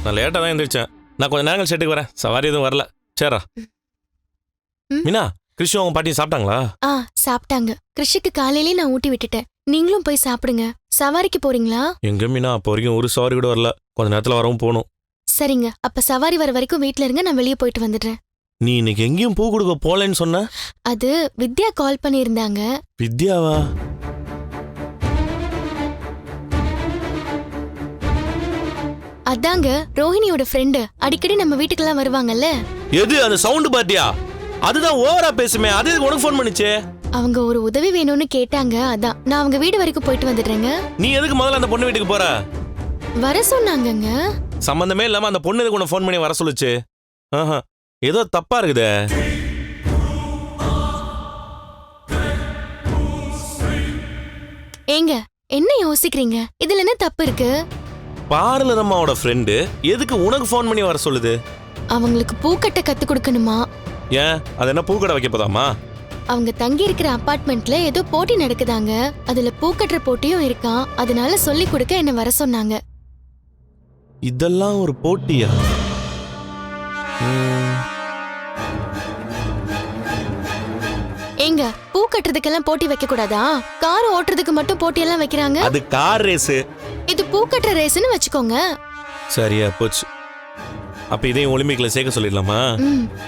நான் லேட்டாக தான் எழுந்திரிச்சேன். நான் கொஞ்சம் நேரங்கள் செட்டுக்கு வரேன். சவாரி எதுவும் வரல. சரிடா. மீனா, கிருஷ்ண அவங்க பாட்டி சாப்பிட்டாங்களா? சாப்பிட்டாங்க. கிருஷிக்கு காலையிலேயே நான் ஊட்டி விட்டுட்டேன். நீங்களும் போய் சாப்பிடுங்க. சவாரிக்கு போறீங்களா? எங்க மீனா, அப்போ வரைக்கும் ஒரு சவாரி கூட வரல. கொஞ்ச நேரத்தில் வரவும் போகணும். சரிங்க, அப்ப சவாரி வர வரைக்கும் வீட்ல இருங்க. நான் வெளியே போயிட்டு வந்துடுறேன். நீ இன்னைக்கு எங்கேயும் பூ கொடுக்க போலேன்னு சொன்ன? அது வித்யா கால் பண்ணியிருந்தாங்க. வித்யாவா? அதாங்க ரோஹிணியோட ஃப்ரெண்டு. அடிக்கடி நம்ம வீட்டுக்கெல்லாம் வருவாங்கல்ல. எது அந்த சவுண்ட் பாத்தியா? அதுதான் ஓவரா பேசுமே. அது எதுக்கு உனக்கு ஃபோன் பண்ணிச்சு? அவங்க ஒரு உதவி வேணும்னு கேட்டாங்க. அதான் நான் அவங்க வீடு வரைக்கும் போயிட்டு வந்துடுறேங்க. நீ எதுக்கு முதல்ல அந்த பொண்ணு வீட்டுக்கு போற? வர சொன்னாங்கங்க. சம்பந்தமே இல்லாம அந்த பொண்ணு எதுக்கு உன ஃபோன் பண்ணி வர சொல்லுச்சு? ஏதோ தப்பா இருக்குதே. ஏங்க என்ன யோசிக்கிறீங்க? இதுல என்ன தப்பு இருக்கு? பார்லர் அம்மாவோட ஃப்ரெண்டு எதுக்கு உனக்கு ஃபோன் பண்ணி வர சொல்லுது? அவங்களுக்கு பூக்கட்ட கத்து கொடுக்கணுமா? ஏன், அது என்ன பூக்கடை வைக்க போதாமா? அவங்க தங்கி இருக்கிற அபார்ட்மெண்ட்ல ஏதோ போட்டி நடக்குதாங்க. அதுல பூக்கட்டுற போட்டியும் இருக்கான். அதனால சொல்லி கொடுக்க என்ன வர சொன்னாங்க. இதெல்லாம் ஒரு போட்டியா? ஏங்க பூ கட்டுறதுக்கெல்லாம் போட்டி வைக்க கூடாதா? கார் ஓட்டுறதுக்கு மட்டும் போட்டி எல்லாம் வைக்கிறாங்க. அது கார் ரேஸ். இது பூ கட்டுற ரேஸ்னு வச்சுக்கோங்க. சரியா போச்சு. அப்ப இதையும் ஒலிம்பிக்ல சேர்க்க சொல்லிடலாமா?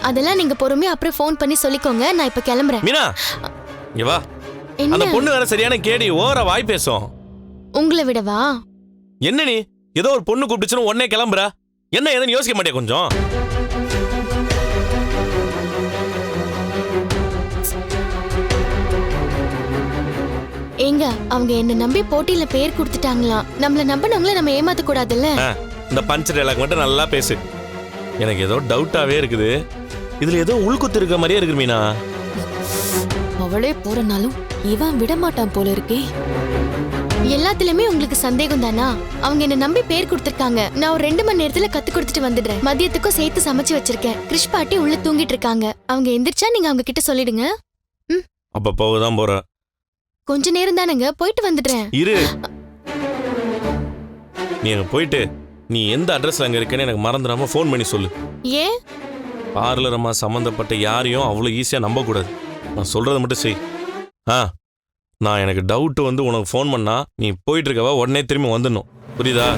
அதெல்லாம் நீங்க பொறுமையா அப்புறம் ஃபோன் பண்ணி சொல்லிக்கோங்க. நான் இப்ப கிளம்புறேன். மீனா, இங்க வா. அந்த பொண்ணு வேற சரியான கேடி, ஓவரா வாய் பேசும். உங்களை விடவா? என்ன நீ ஏதோ ஒரு பொண்ணு கூப்பிடுச்சுன்னு உடனே கிளம்புற? என்ன ஏதுன்னு யோசிக்க மாட்டே கொஞ்சம்? ஏங்க அவங்க என்ன நம்பி போட்டியில பேர் கொடுத்துட்டாங்களாம். நம்மள நம்பினவங்கள நம்ம ஏமாத்த கூடாதுல்ல. இந்த பஞ்ச் டயலாக் மட்டும் நல்லா பேசு. எனக்கு ஏதோ டவுட்டாவே இருக்குது. இதுல ஏதோ உள்குத்து இருக்க மாதிரியே இருக்கு மீனா. அவளே போறனாலும் இவன் விட மாட்டான் போல இருக்கே. எல்லாத்துலயுமே உங்களுக்கு சந்தேகம் தானா? அவங்க என்ன நம்பி பேர் கொடுத்திருக்காங்க. நான் ஒரு 2 மணி நேரத்துல கத்து கொடுத்துட்டு வந்துடுறேன். மதியத்துக்கும் சேர்த்து சமைச்சு வச்சிருக்கேன். கிருஷ் பாட்டி உள்ள தூங்கிட்டு இருக்காங்க. அவங்க எந்திரிச்சா நீங்க அவங்க கிட்ட சொல்லிடுங்க. அப்ப போகதான் போற. கொஞ்ச நேரம் தானங்க, போயிட்டு வந்துடுறேன். இரு, நீ அங்க போயிட்டு நீ எந்த அட்ரஸ்ல அங்க இருக்கேன்னு எனக்கு மறந்துடாம ஃபோன் பண்ணி சொல்லு. ஏன்? பார்லர் அம்மா சம்பந்தப்பட்ட யாரையும் அவ்வளவு ஈஸியா நம்ப கூடாது. நான் சொல்றதை மட்டும் செய். நான் எனக்கு டவுட் வந்து உனக்கு ஃபோன் பண்ணா நீ போயிட்டு இருக்கவா உடனே திரும்பி வந்துடணும். புரியுதா?